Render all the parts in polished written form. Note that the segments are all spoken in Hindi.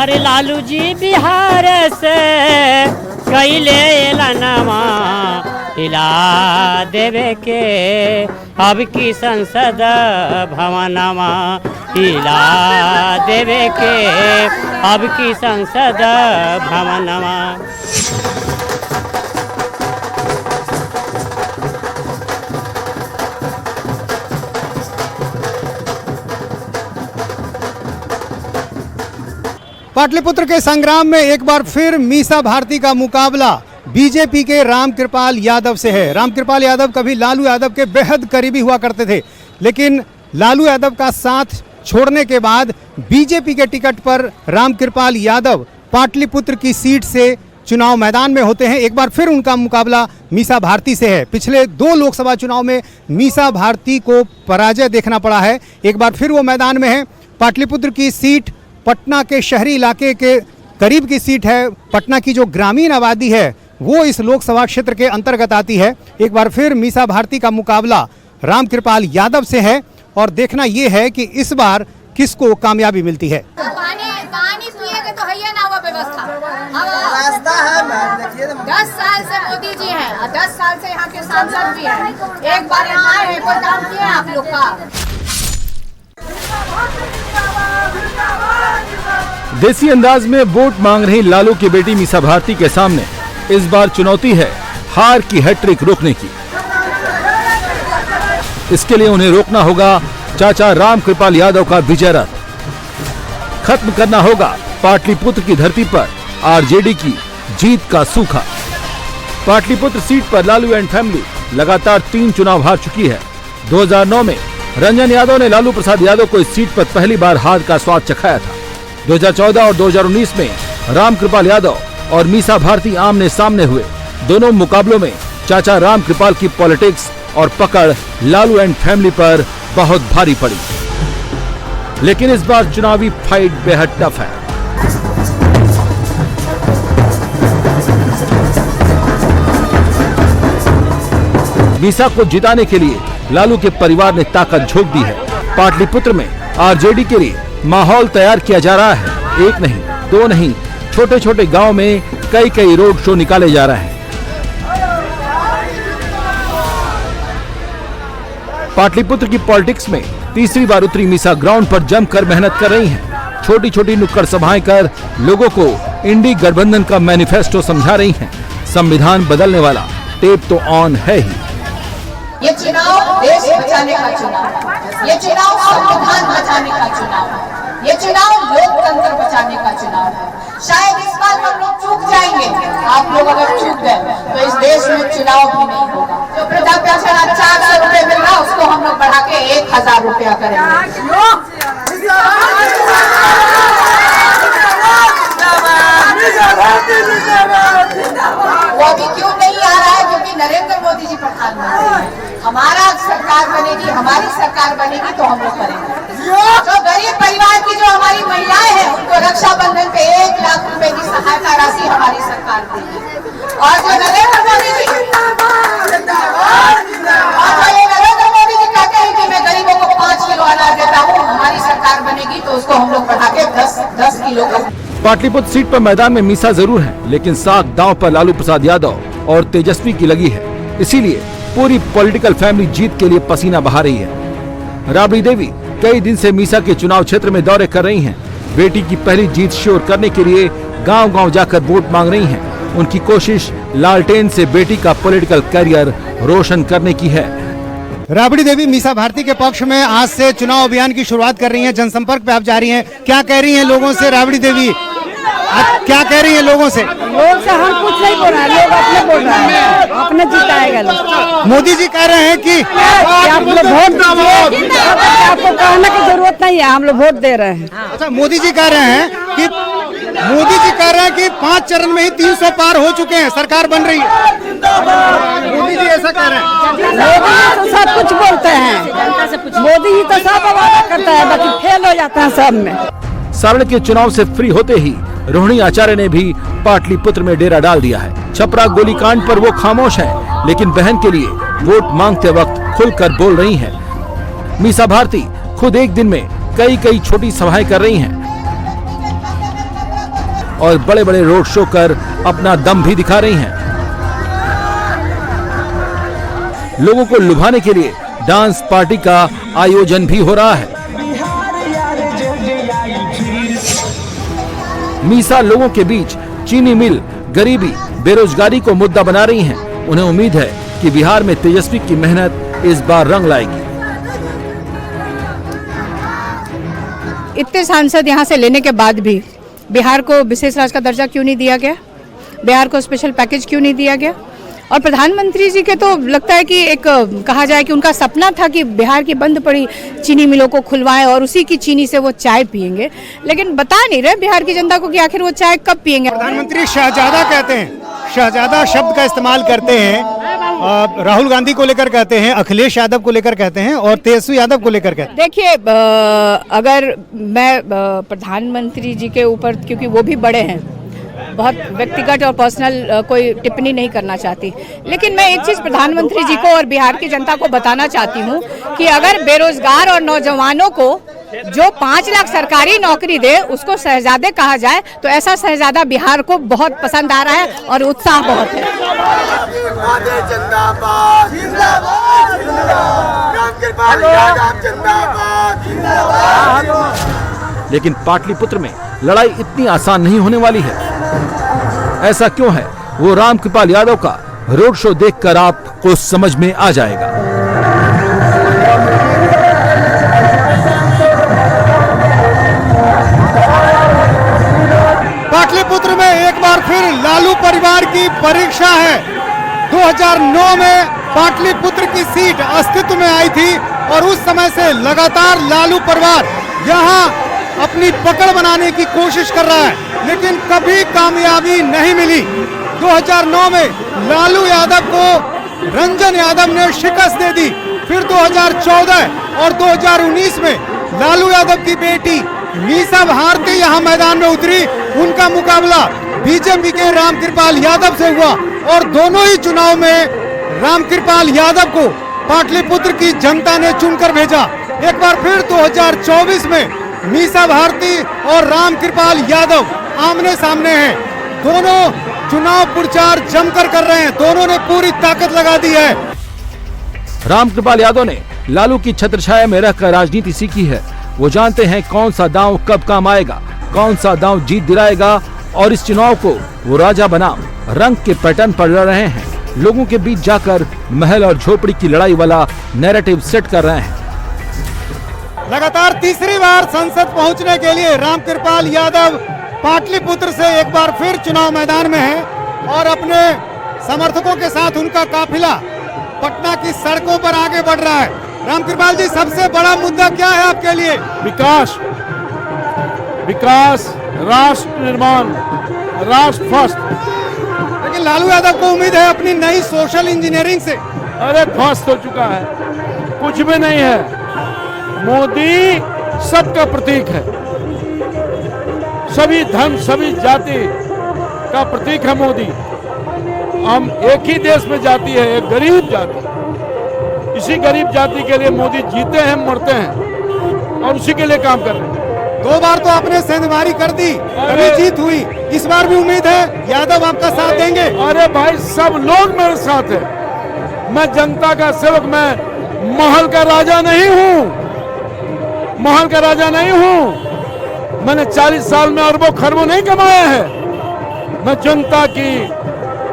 अरे लालू जी बिहार से कैले लनमा हिला देवे के अब की संसद भवनमा हिला देवे के अब की संसद भवनमा। पाटलिपुत्र के संग्राम में एक बार फिर मीसा भारती का मुकाबला बीजेपी के रामकृपाल यादव से है। रामकृपाल यादव कभी लालू यादव के बेहद करीबी हुआ करते थे, लेकिन लालू यादव का साथ छोड़ने के बाद बीजेपी के टिकट पर रामकृपाल यादव पाटलिपुत्र की सीट से चुनाव मैदान में होते हैं। एक बार फिर उनका मुकाबला मीसा भारती से है। पिछले 2 लोकसभा चुनाव में मीसा भारती को पराजय देखना पड़ा है। एक बार फिर वो मैदान में है। पाटलिपुत्र की सीट पटना के शहरी इलाके के करीब की सीट है। पटना की जो ग्रामीण आबादी है वो इस लोकसभा क्षेत्र के अंतर्गत आती है। एक बार फिर मीसा भारती का मुकाबला रामकृपाल यादव से है और देखना ये है कि इस बार किसको कामयाबी मिलती है। पानी पिएगा तो है ना वो व्यवस्था। 10 साल से मोदी जी हैं और 10 साल से यहाँ के सांसद भी हैं। एक बार यहाँ आए हैं, कोई काम किया आप लोग का? देसी अंदाज में वोट मांग रही लालू की बेटी मीसा भारती के सामने इस बार चुनौती है हार की हैट्रिक रोकने की। इसके लिए उन्हें रोकना होगा चाचा रामकृपाल यादव का विजय रथ, खत्म करना होगा पाटलिपुत्र की धरती पर आरजेडी की जीत का सूखा। पाटलिपुत्र सीट पर लालू एंड फैमिली लगातार 3 चुनाव हार चुकी है। 2009 में रंजन यादव ने लालू प्रसाद यादव को इस सीट पर पहली बार हार का स्वाद चखाया था। 2014 और 2019 में रामकृपाल यादव और मीसा भारती आमने सामने हुए। दोनों मुकाबलों में चाचा रामकृपाल की पॉलिटिक्स और पकड़ लालू एंड फैमिली पर बहुत भारी पड़ी, लेकिन इस बार चुनावी फाइट बेहद टफ है। मीसा को जिताने के लिए लालू के परिवार ने ताकत झोंक दी है। पाटलिपुत्र में आरजेडी के लिए माहौल तैयार किया जा रहा है। 1 नहीं 2 नहीं, छोटे छोटे गांव में कई रोड शो निकाले जा रहे हैं। पाटलिपुत्र की पॉलिटिक्स में तीसरी बार उतरी मीसा ग्राउंड पर जमकर मेहनत कर रही हैं। छोटी छोटी नुक्कड़ सभाएं कर लोगों को इंडी गठबंधन का मैनिफेस्टो समझा रही हैं। संविधान बदलने वाला टेप तो ऑन है ही। ये चुनाव देश बचाने का चुनाव है, ये चुनाव संविधान बचाने का चुनाव है, ये चुनाव लोकतंत्र बचाने का चुनाव है। शायद इस बार हम लोग चूक जाएंगे। आप लोग अगर चूक गए तो इस देश में चुनाव भी नहीं होगा। जो वृद्धा पेंशन 400 रुपए मिल रहा है उसको हम लोग बढ़ा के 1000 रुपया करेंगे। वो अभी क्यों नहीं आ रहा है? क्योंकि नरेंद्र मोदी जी प्रधानमंत्री। हमारा सरकार बनेगी, हमारी सरकार बनेगी तो हम लोग करेंगे। जो गरीब परिवार की जो हमारी महिलाएं हैं उनको रक्षाबंधन पे 1 लाख रुपए की सहायता राशि हमारी सरकार देगी। और जो नरेंद्र मोदी जी कहते हैं कि मैं गरीबों को 5 किलो अनाज देता हूँ, हमारी सरकार बनेगी तो उसको हम लोग बढ़ा के 10 किलो कर। पाटलिपुत्र सीट पर मैदान में मीसा जरूर है, लेकिन साथ दांव पर लालू प्रसाद यादव और तेजस्वी की लगी है। इसीलिए पूरी पॉलिटिकल फैमिली जीत के लिए पसीना बहा रही है। राबड़ी देवी कई दिन से मीसा के चुनाव क्षेत्र में दौरे कर रही हैं। बेटी की पहली जीत श्योर करने के लिए गांव-गांव जाकर वोट मांग रही हैं। उनकी कोशिश लालटेन से बेटी का पॉलिटिकल करियर रोशन करने की है। राबड़ी देवी मीसा भारती के पक्ष में आज से चुनाव अभियान की शुरुआत कर रही हैं। जनसंपर्क पे आप जा रही हैं, क्या कह रही हैं लोगों से? राबड़ी देवी क्या कह रही हैं लोगों से? लोग से हम कुछ नहीं बोल रहे हैं, लोग अपने बोल रहे हैं, अपने जिताएगा लोग। मोदी जी कह रहे हैं कि आप लोग वोट दीजिए, आपको कहने की जरूरत नहीं है, हम लोग वोट दे रहे हैं। अच्छा, मोदी जी कह रहे हैं कि 5 चरण में ही 300 पार हो चुके हैं, सरकार बन रही है। मोदी जी ऐसा कह रहे हैं। मोदी जी तो सब कुछ बोलते हैं, मोदी जी तो सब वादा करता है, बाकी फेल हो जाता है सब में। सारण के चुनाव से फ्री होते ही रोहिणी आचार्य ने भी पाटलिपुत्र में डेरा डाल दिया है। छपरा गोलीकांड पर वो खामोश हैं, लेकिन बहन के लिए वोट मांगते वक्त खुलकर बोल रही हैं। मीसा भारती खुद एक दिन में कई छोटी सभाएं कर रही हैं। और बड़े बड़े रोड शो कर अपना दम भी दिखा रही हैं। लोगों को लुभाने के लिए डांस पार्टी का आयोजन भी हो रहा है। मीसा लोगों के बीच चीनी मिल, गरीबी, बेरोजगारी को मुद्दा बना रही हैं। उन्हें उम्मीद है कि बिहार में तेजस्वी की मेहनत इस बार रंग लाएगी। इतने सांसद यहाँ से लेने के बाद भी बिहार को विशेष राज्य का दर्जा क्यों नहीं दिया गया? बिहार को स्पेशल पैकेज क्यों नहीं दिया गया? और प्रधानमंत्री जी के तो लगता है कि एक कहा जाए कि उनका सपना था कि बिहार की बंद पड़ी चीनी मिलों को खुलवाएं और उसी की चीनी से वो चाय पिएंगे, लेकिन बता नहीं रहे बिहार की जनता को कि आखिर वो चाय कब पिएंगे। प्रधानमंत्री शहजादा कहते हैं, शहजादा शब्द का इस्तेमाल करते हैं। राहुल गांधी को लेकर कहते हैं, अखिलेश यादव को लेकर कहते हैं और तेजस्वी यादव को लेकर कहते हैं। देखिए, अगर मैं प्रधानमंत्री जी के ऊपर, क्योंकि वो भी बड़े हैं, बहुत व्यक्तिगत और पर्सनल कोई टिप्पणी नहीं करना चाहती, लेकिन मैं एक चीज़ प्रधानमंत्री जी को और बिहार की जनता को बताना चाहती हूँ कि अगर बेरोजगार और नौजवानों को जो 5 लाख सरकारी नौकरी दे उसको शहजादे कहा जाए तो ऐसा शहजादा बिहार को बहुत पसंद आ रहा है और उत्साह बहुत है। लेकिन पाटलिपुत्र में लड़ाई इतनी आसान नहीं होने वाली है। ऐसा क्यों है, वो रामकृपाल यादव का रोड शो देखकर आपको समझ में आ जाएगा। पाटलिपुत्र में एक बार फिर लालू परिवार की परीक्षा है। 2009 में पाटलिपुत्र की सीट अस्तित्व में आई थी और उस समय से लगातार लालू परिवार यहाँ अपनी पकड़ बनाने की कोशिश कर रहा है, लेकिन कभी कामयाबी नहीं मिली। 2009 में लालू यादव को रंजन यादव ने शिकस्त दे दी। फिर 2014 और 2019 में लालू यादव की बेटी मीसा भारती यहाँ मैदान में उतरी। उनका मुकाबला बीजेपी के रामकृपाल यादव से हुआ और दोनों ही चुनाव में रामकृपाल यादव को पाटलिपुत्र की जनता ने चुनकर भेजा। एक बार फिर 2024 में मीसा भारती और रामकृपाल यादव आमने सामने हैं। दोनों चुनाव प्रचार जमकर कर रहे हैं, दोनों ने पूरी ताकत लगा दी है। रामकृपाल यादव ने लालू की छत्रछाया में रहकर राजनीति सीखी है। वो जानते हैं कौन सा दांव कब काम आएगा, कौन सा दांव जीत दिलाएगा, और इस चुनाव को वो राजा बनाम रंग के पैटर्न पर लड़ रहे हैं। लोगों के बीच जाकर महल और झोपड़ी की लड़ाई वाला नैरेटिव सेट कर रहे हैं। लगातार तीसरी बार संसद पहुंचने के लिए रामकृपाल यादव पाटलिपुत्र से एक बार फिर चुनाव मैदान में है और अपने समर्थकों के साथ उनका काफिला पटना की सड़कों पर आगे बढ़ रहा है। रामकृपाल जी, सबसे बड़ा मुद्दा क्या है आपके लिए? विकास, विकास, राष्ट्र निर्माण, राष्ट्र फर्स्ट। लेकिन लालू यादव को उम्मीद है अपनी नई सोशल इंजीनियरिंग से। अरे ध्वस्त हो चुका है, कुछ भी नहीं है। मोदी सबका प्रतीक है, सभी धर्म सभी जाति का प्रतीक है मोदी। हम एक ही देश में जाति है, एक गरीब जाति। इसी गरीब जाति के लिए मोदी जीते हैं, मरते हैं और उसी के लिए काम कर रहे हैं। 2 बार तो आपने सेंधमारी कर दी, कभी जीत हुई, इस बार भी उम्मीद है यादव आपका साथ देंगे? अरे भाई, सब लोग मेरे साथ है। मैं जनता का सेवक, मैं महल का राजा नहीं हूँ, महल का राजा नहीं हूँ। मैंने 40 साल में अरबों खरबों नहीं कमाया है, मैं जनता की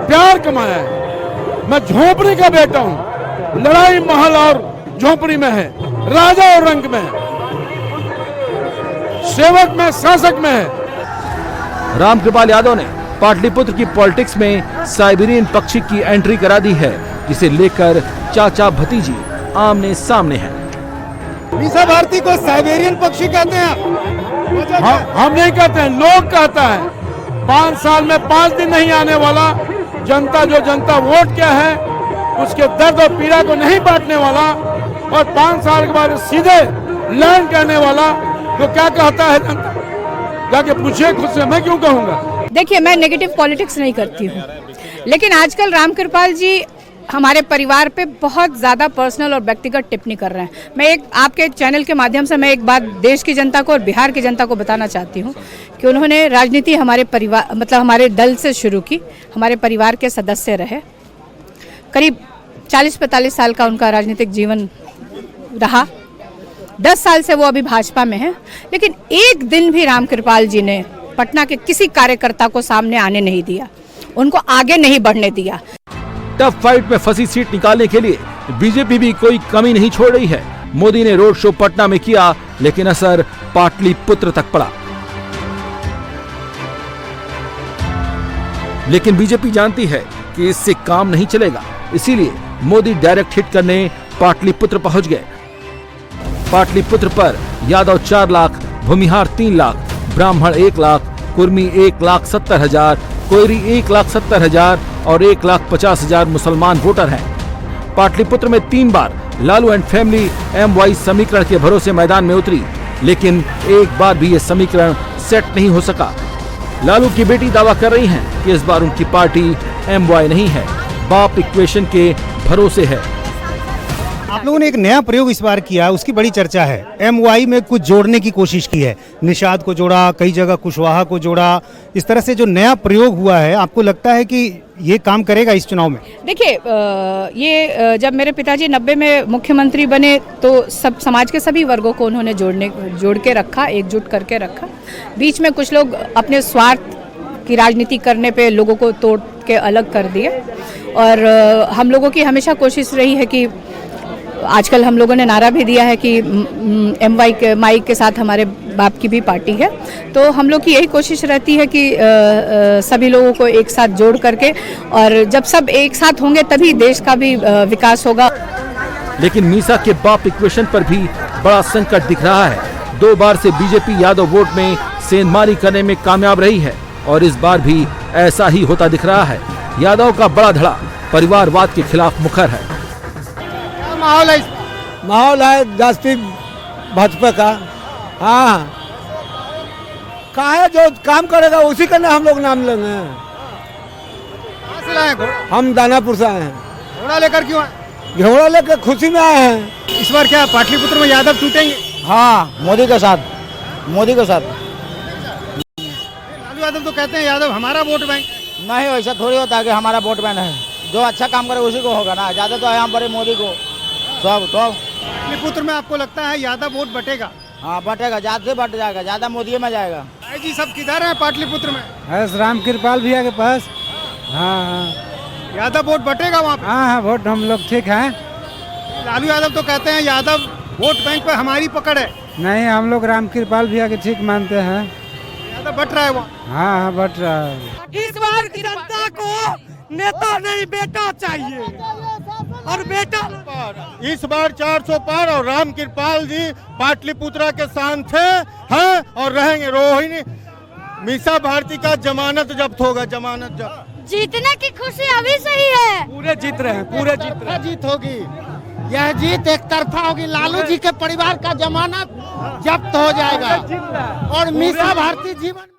प्यार कमाया है। मैं झोपड़ी का बेटा हूँ, लड़ाई महल और झोपड़ी में है, राजा और रंक में है, सेवक में शासक में है। रामकृपाल यादव ने पाटलिपुत्र की पॉलिटिक्स में साइबेरियन पक्षी की एंट्री करा दी है, जिसे लेकर चाचा भतीजी आमने सामने हैं। मीसा भारती को साइबेरियन पक्षी कहते हैं आप? हम नहीं कहते हैं, लोग कहता है। 5 साल में 5 दिन नहीं आने वाला, जनता जो जनता वोट क्या है उसके दर्द और पीड़ा को नहीं बांटने वाला, और 5 साल के बाद सीधे लैंड करने वाला, तो क्या कहता है जनता? जाके पूछिए खुद से, मैं क्यों कहूँगा? देखिए, मैं नेगेटिव पॉलिटिक्स नहीं करती हूँ, लेकिन आजकल रामकृपाल जी हमारे परिवार पे बहुत ज़्यादा पर्सनल और व्यक्तिगत टिप्पणी कर रहे हैं। मैं एक आपके चैनल के माध्यम से मैं एक बात देश की जनता को और बिहार की जनता को बताना चाहती हूँ कि उन्होंने राजनीति हमारे परिवार मतलब हमारे दल से शुरू की, हमारे परिवार के सदस्य रहे। करीब 40-45 साल का उनका राजनीतिक जीवन रहा। 10 साल से वो अभी भाजपा में हैं, लेकिन एक दिन भी रामकृपाल जी ने पटना के किसी कार्यकर्ता को सामने आने नहीं दिया, उनको आगे नहीं बढ़ने दिया। टफ फाइट में फंसी सीट निकालने के लिए बीजेपी भी कोई कमी नहीं छोड़ रही है। मोदी ने रोड शो पटना में किया, लेकिन असर पाटलिपुत्र तक पड़ा। लेकिन बीजेपी जानती है कि इससे काम नहीं चलेगा, इसीलिए मोदी डायरेक्ट हिट करने पाटलिपुत्र पहुंच गए। पाटलिपुत्र पर यादव 4 लाख, भूमिहार 3 लाख, ब्राह्मण 1 लाख, कुर्मी 1,70,000, कोयरी 1,70,000 और 1,50,000 मुसलमान वोटर हैं। पाटलिपुत्र में 3 बार लालू एंड फैमिली MY समीकरण के भरोसे मैदान में उतरी, लेकिन एक बार भी ये समीकरण सेट नहीं हो सका। लालू की बेटी दावा कर रही हैं कि इस बार उनकी पार्टी MY नहीं है, बाप इक्वेशन के भरोसे है। आप लोगों ने एक नया प्रयोग इस बार किया, उसकी बड़ी चर्चा है। MY में कुछ जोड़ने की कोशिश की है, निषाद को जोड़ा, कई जगह कुशवाहा को जोड़ा। इस तरह से जो नया प्रयोग हुआ है, आपको लगता है कि ये काम करेगा इस चुनाव में? देखिए, ये जब मेरे पिताजी 90 में मुख्यमंत्री बने तो सब समाज के सभी वर्गों को उन्होंने जोड़ के रखा, एकजुट करके रखा। बीच में कुछ लोग अपने स्वार्थ की राजनीति करने पे लोगों को तोड़ के अलग कर दिए, और हम लोगों की हमेशा कोशिश रही है कि आजकल हम लोगों ने नारा भी दिया है कि MY के साथ हमारे बाप की भी पार्टी है, तो हम लोग की यही कोशिश रहती है कि सभी लोगों को एक साथ जोड़ करके, और जब सब एक साथ होंगे तभी देश का भी विकास होगा। लेकिन मीसा के बाप इक्वेशन पर भी बड़ा संकट दिख रहा है। 2 बार से बीजेपी यादव वोट में सेंधमारी करने में कामयाब रही है, और इस बार भी ऐसा ही होता दिख रहा है। यादव का बड़ा धड़ा परिवारवाद के खिलाफ मुखर है। माहौल है जास्ती भाजपा का। हाँ, कहा है जो काम करेगा उसी का ना हम लोग नाम लेंगे। कहाँ से लाए घोड़ा? हम दानापुर से आए हैं। घोड़ा लेकर क्यों आए? घोड़ा लेकर खुशी में आए हैं। इस बार क्या पाटलिपुत्र में यादव टूटेंगे? हाँ, मोदी के साथ, मोदी के साथ। लालू यादव तो कहते हैं यादव हमारा वोट बैंक। नहीं, वैसा थोड़ी होता है कि हमारा वोट बैंक है। जो अच्छा काम करे उसी को होगा ना, ज्यादा तो है हम बड़े मोदी को सब। तो पाटलिपुत्र में आपको लगता है यादव वोट बटेगा? हाँ, बटेगा, ज्यादा से बट जाएगा, ज्यादा मोदी में जाएगा। भाई जी सब किधर है पाटलिपुत्र में? है रामकृपाल भैया के पास। हाँ हाँ, यादव वोट बटेगा वहाँ पे? हाँ हाँ, वोट हम लोग ठीक है। लालू यादव तो कहते हैं यादव वोट बैंक पे हमारी पकड़ है। नहीं, हम लोग रामकृपाल भैया के ठीक मानते हैं। यादव बट रहा है वहाँ। हाँ हाँ, बट रहा है। इस बार की जनता को नेता नहीं बेटा चाहिए, और बेटा इस बार 400 पार, और रामकृपाल जी पाटलिपुत्रा के शान थे, हैं और रहेंगे। रोहिणी मीसा भारती का जमानत जब्त होगा, जमानत जब्त। जीतने की खुशी अभी से ही है। पूरे जीत रहे हैं, पूरे जीत रहे हैं। जीत होगी, यह जीत एक तरफा होगी। लालू जी के परिवार का जमानत जब्त हो जाएगा, और मीसा भारती जीवन